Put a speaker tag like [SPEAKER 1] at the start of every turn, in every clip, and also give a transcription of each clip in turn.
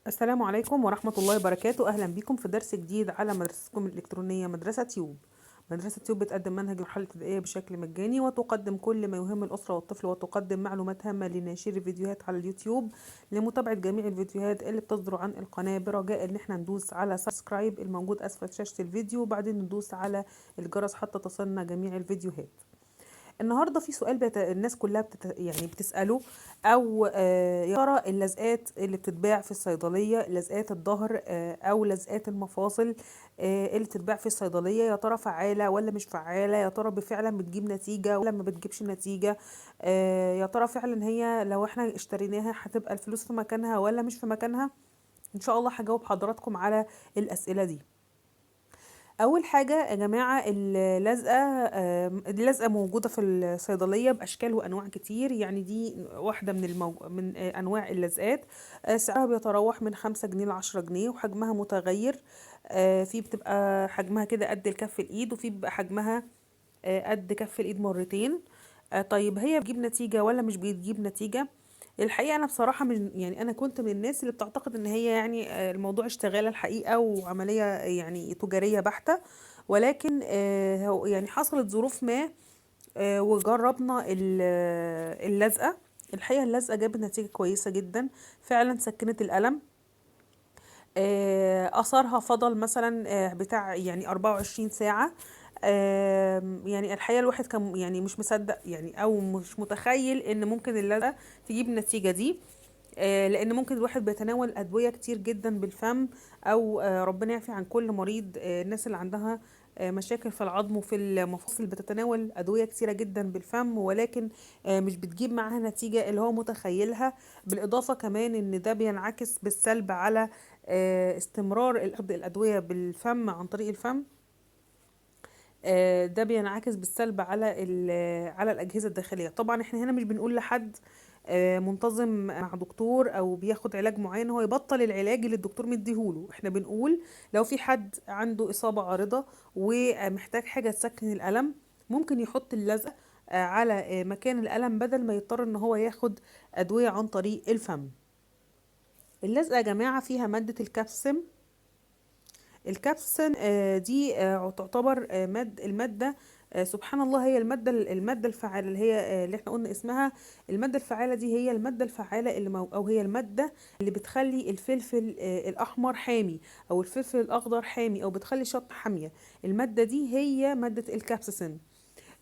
[SPEAKER 1] السلام عليكم ورحمة الله وبركاته. أهلا بكم في درس جديد على مدرستكم الإلكترونية مدرسة تيوب. مدرسة تيوب بتقدم منهج المرحلة الابتدائية بشكل مجاني، وتقدم كل ما يهم الأسرة والطفل، وتقدم معلومات هامة لناشري الفيديوهات على اليوتيوب. لمتابعة جميع الفيديوهات اللي بتصدر عن القناة، برجاء إن احنا ندوس على سبسكرايب الموجود أسفل شاشة الفيديو، وبعدين ندوس على الجرس حتى تصلنا جميع الفيديوهات. النهارده في سؤال الناس كلها يعني بتسأله، او يا ترى اللزقات اللي بتتباع في الصيدليه، لزقات الظهر او لزقات المفاصل اللي بتتباع في الصيدليه، يا ترى فعاله ولا مش فعاله؟ يا ترى فعلا بتجيب نتيجه ولا ما بتجيبش نتيجه؟ يا ترى فعلا هي لو احنا اشتريناها هتبقى الفلوس في مكانها ولا مش في مكانها؟ ان شاء الله هجاوب حضراتكم على الاسئله دي. اول حاجه يا جماعه، اللزقه موجوده في الصيدليه باشكال وانواع كتير. يعني دي واحده من انواع اللزقات. سعرها بيتراوح من 5 جنيه ل 10 جنيه، وحجمها متغير. في بتبقى حجمها كده قد الكف الايد، وفي بيبقى حجمها قد كف الايد مرتين. طيب هي بتجيب نتيجه ولا مش بتجيب نتيجه؟ الحقيقه انا بصراحه انا كنت من الناس اللي بتعتقد ان هي يعني الموضوع اشتغاله الحقيقه وعمليه يعني تجاريه بحته. ولكن يعني حصلت ظروف ما وجربنا اللزقه. الحقيقه اللزقه جابت نتيجه كويسه جدا، فعلا سكنت الالم. اثرها فضل مثلا بتاع يعني 24 ساعه. يعني الحقيقه الواحد كان يعني مش مصدق، يعني او مش متخيل ان ممكن اللزقه تجيب النتيجه دي. لان ممكن الواحد بيتناول ادويه كتير جدا بالفم، او ربنا يعفي عن كل مريض. الناس اللي عندها مشاكل في العظم وفي المفاصل بتتناول ادويه كتيره جدا بالفم، ولكن مش بتجيب معاها نتيجه اللي هو متخيلها. بالاضافه كمان ان ده بينعكس بالسلب على استمرار اخذ الادويه بالفم عن طريق الفم. ده بينعكس بالسلب على على الأجهزة الداخلية. طبعا احنا هنا مش بنقول لحد منتظم مع دكتور او بياخد علاج معين هو يبطل العلاج اللي الدكتور مديهوله. احنا بنقول لو في حد عنده إصابة عارضة ومحتاج حاجة تسكن الألم، ممكن يحط اللزق على مكان الألم، بدل ما يضطر ان هو ياخد أدوية عن طريق الفم. اللزقة يا جماعة فيها مادة الكبسم. الكابسن دي تعتبر المادة سبحان الله، هي المادة الفعالة اللي هي اللي احنا قلنا اسمها. المادة الفعالة دي هي المادة الفعالة أو هي المادة اللي بتخلي الفلفل الأحمر حامي، أو الفلفل الأخضر حامي، أو بتخلي الشطة حامية. المادة دي هي مادة الكابسين.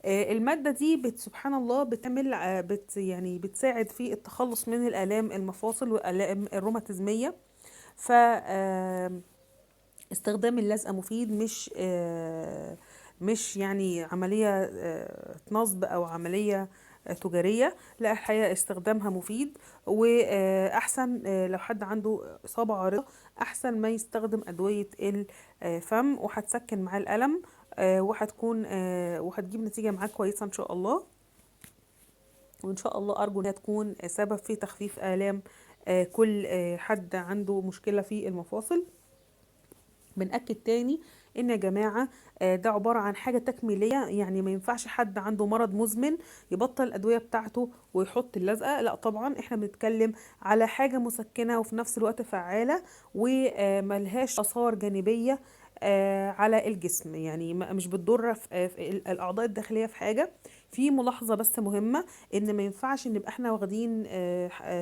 [SPEAKER 1] المادة دي سبحان الله بتعمل يعني بتساعد في التخلص من الآلام المفاصل والآلام الروماتيزمية. ف استخدام اللزقة مفيد، مش يعني عملية نصب أو عملية تجارية. لا، الحقيقة استخدامها مفيد، وأحسن لو حد عنده إصابة عارضة أحسن ما يستخدم أدوية الفم، وهتسكن معاه الألم وهتجيب نتيجة معاه كويسة إن شاء الله. وإن شاء الله أرجو إنها تكون سبب في تخفيف آلام كل حد عنده مشكلة في المفاصل. بنأكد تاني ان يا جماعة ده عبارة عن حاجة تكميلية. يعني ما ينفعش حد عنده مرض مزمن يبطل الأدوية بتاعته ويحط اللزقة. لا طبعا، احنا بنتكلم على حاجة مسكنة وفي نفس الوقت فعالة وملهاش آثار جانبية على الجسم. يعني مش بتضر في الأعضاء الداخلية في حاجة. في ملاحظة بس مهمة، ان ما ينفعش نبقى احنا واخدين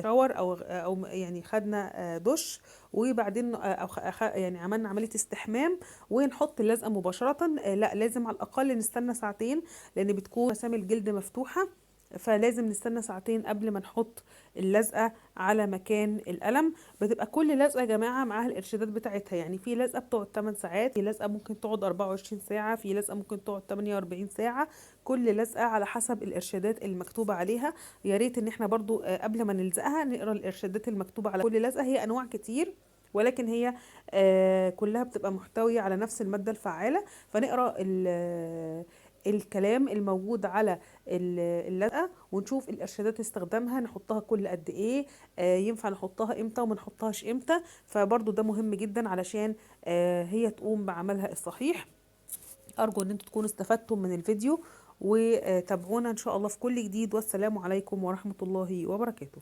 [SPEAKER 1] شاور او يعني خدنا دش، وبعدين يعني عملنا عملية استحمام ونحط اللزقة مباشرة. لا، لازم على الأقل نستنى ساعتين، لأن بتكون مسام الجلد مفتوحة، فلازم نستنى ساعتين قبل ما نحط اللزقة على مكان الألم. بتبقى كل لزقة يا جماعة معاها الإرشادات بتاعتها. يعني في لزقة بتقعد 8 ساعات، في لزقة ممكن تقعد 24 ساعة، في لزقة ممكن تقعد 48 ساعة. كل لزقة على حسب الإرشادات المكتوبة عليها. يا ريت إن احنا برضو قبل ما نلزقها نقرأ الإرشادات المكتوبة على كل لزقة. هي أنواع كتير، ولكن هي كلها بتبقى محتوية على نفس المادة الفعالة. فنقرأ الكلام الموجود على اللزقة، ونشوف الإرشادات استخدامها، نحطها كل قد إيه، ينفع نحطها إمتى وما نحطهاش إمتى. فبرضو ده مهم جدا علشان هي تقوم بعملها الصحيح. أرجو أن انتوا تكونوا استفدتم من الفيديو، وتابعونا إن شاء الله في كل جديد. والسلام عليكم ورحمة الله وبركاته.